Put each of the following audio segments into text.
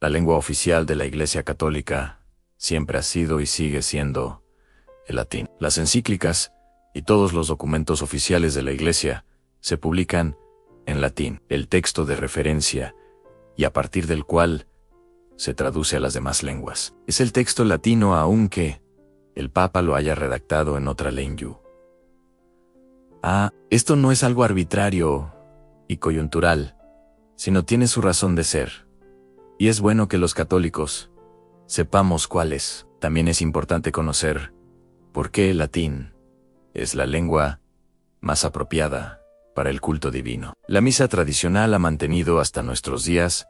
La lengua oficial de la Iglesia Católica siempre ha sido y sigue siendo el latín. Las encíclicas y todos los documentos oficiales de la Iglesia se publican en latín, el texto de referencia y a partir del cual se traduce a las demás lenguas. Es el texto latino aunque el Papa lo haya redactado en otra lengua. Esto no es algo arbitrario y coyuntural, sino tiene su razón de ser. Y es bueno que los católicos sepamos cuál es. También es importante conocer por qué el latín es la lengua más apropiada para el culto divino. La misa tradicional ha mantenido hasta nuestros días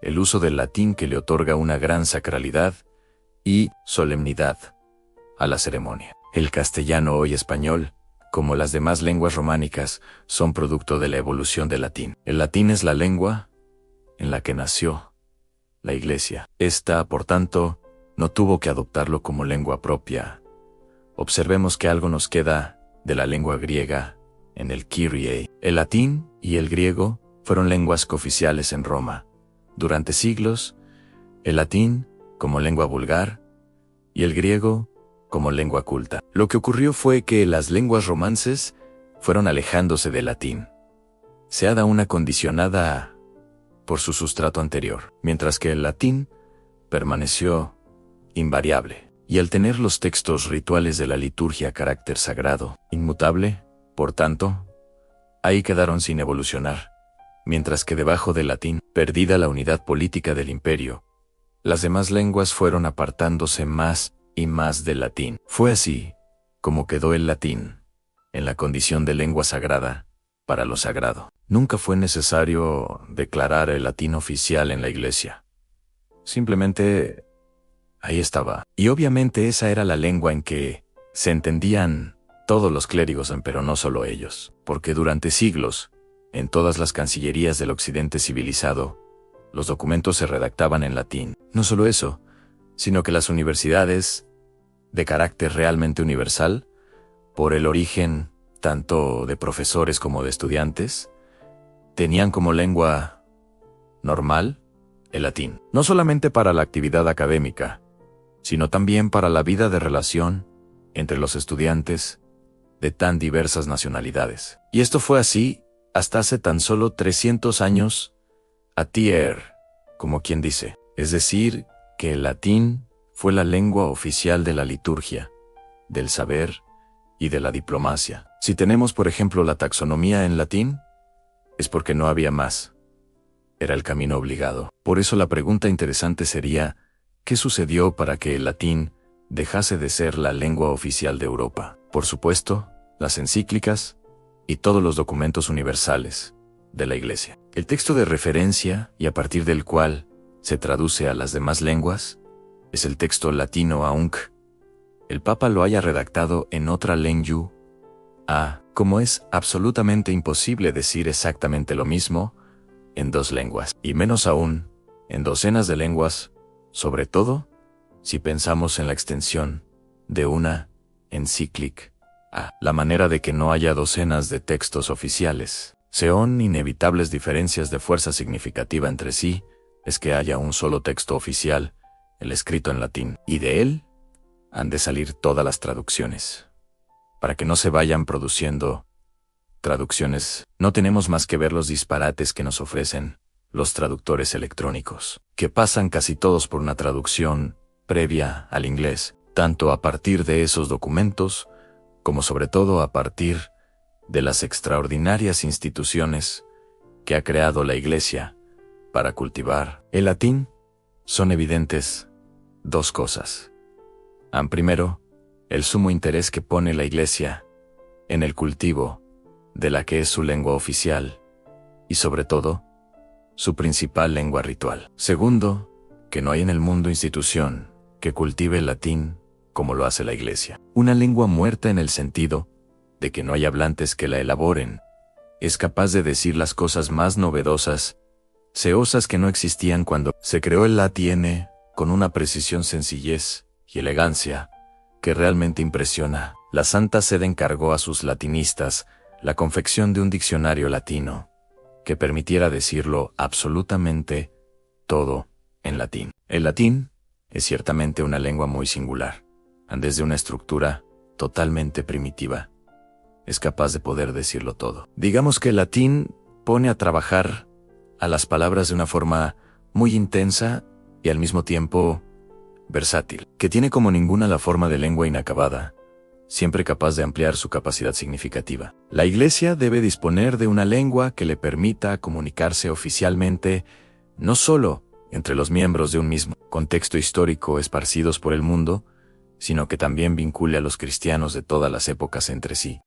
el uso del latín que le otorga una gran sacralidad y solemnidad a la ceremonia. El castellano y español, como las demás lenguas románicas, son producto de la evolución del latín. El latín es la lengua en la que nació la Iglesia. Esta, por tanto, no tuvo que adoptarlo como lengua propia. Observemos que algo nos queda de la lengua griega en el Kyrie. El latín y el griego fueron lenguas cooficiales en Roma. Durante siglos, el latín como lengua vulgar y el griego como lengua culta. Lo que ocurrió fue que las lenguas romances fueron alejándose del latín. Se ha dado una condicionada por su sustrato anterior, mientras que el latín permaneció invariable. Y al tener los textos rituales de la liturgia carácter sagrado, inmutable, por tanto, ahí quedaron sin evolucionar, mientras que debajo del latín, perdida la unidad política del imperio, las demás lenguas fueron apartándose más y más del latín. Fue así como quedó el latín en la condición de lengua sagrada para lo sagrado. Nunca fue necesario declarar el latín oficial en la Iglesia. Simplemente ahí estaba. Y obviamente esa era la lengua en que se entendían todos los clérigos, pero no solo ellos, porque durante siglos, en todas las cancillerías del occidente civilizado, los documentos se redactaban en latín. No solo eso, sino que las universidades, de carácter realmente universal, por el origen tanto de profesores como de estudiantes, tenían como lengua normal el latín. No solamente para la actividad académica, sino también para la vida de relación entre los estudiantes de tan diversas nacionalidades. Y esto fue así hasta hace tan solo 300 años, a tier, como quien dice. Es decir, que el latín fue la lengua oficial de la liturgia, del saber y de la diplomacia. Si tenemos, por ejemplo, la taxonomía en latín, es porque no había más. Era el camino obligado. Por eso la pregunta interesante sería, ¿qué sucedió para que el latín dejase de ser la lengua oficial de Europa? Por supuesto, las encíclicas y todos los documentos universales de la Iglesia. El texto de referencia y a partir del cual se traduce a las demás lenguas es el texto latino aunque el Papa lo haya redactado en otra lengua. Como es absolutamente imposible decir exactamente lo mismo en dos lenguas, y menos aún en docenas de lenguas, sobre todo si pensamos en la extensión de una encíclica. La manera de que no haya docenas de textos oficiales, son inevitables diferencias de fuerza significativa entre sí, es que haya un solo texto oficial, el escrito en latín, y de él han de salir todas las traducciones. Para que no se vayan produciendo traducciones, no tenemos más que ver los disparates que nos ofrecen los traductores electrónicos, que pasan casi todos por una traducción previa al inglés, tanto a partir de esos documentos, como sobre todo a partir de las extraordinarias instituciones que ha creado la Iglesia para cultivar el latín. Son evidentes dos cosas. Primero, el sumo interés que pone la Iglesia en el cultivo de la que es su lengua oficial, y sobre todo, su principal lengua ritual. Segundo, que no hay en el mundo institución que cultive el latín como lo hace la Iglesia. Una lengua muerta en el sentido de que no hay hablantes que la elaboren. Es capaz de decir las cosas más novedosas, seosas que no existían cuando se creó el latín, con una precisión, sencillez y elegancia que realmente impresiona. La Santa Sede encargó a sus latinistas la confección de un diccionario latino que permitiera decirlo absolutamente todo en latín. El latín es ciertamente una lengua muy singular. Desde una estructura totalmente primitiva, es capaz de poder decirlo todo. Digamos que el latín pone a trabajar a las palabras de una forma muy intensa y al mismo tiempo versátil, que tiene como ninguna la forma de lengua inacabada, siempre capaz de ampliar su capacidad significativa. La Iglesia debe disponer de una lengua que le permita comunicarse oficialmente, no solo entre los miembros de un mismo contexto histórico esparcidos por el mundo, sino que también vincule a los cristianos de todas las épocas entre sí.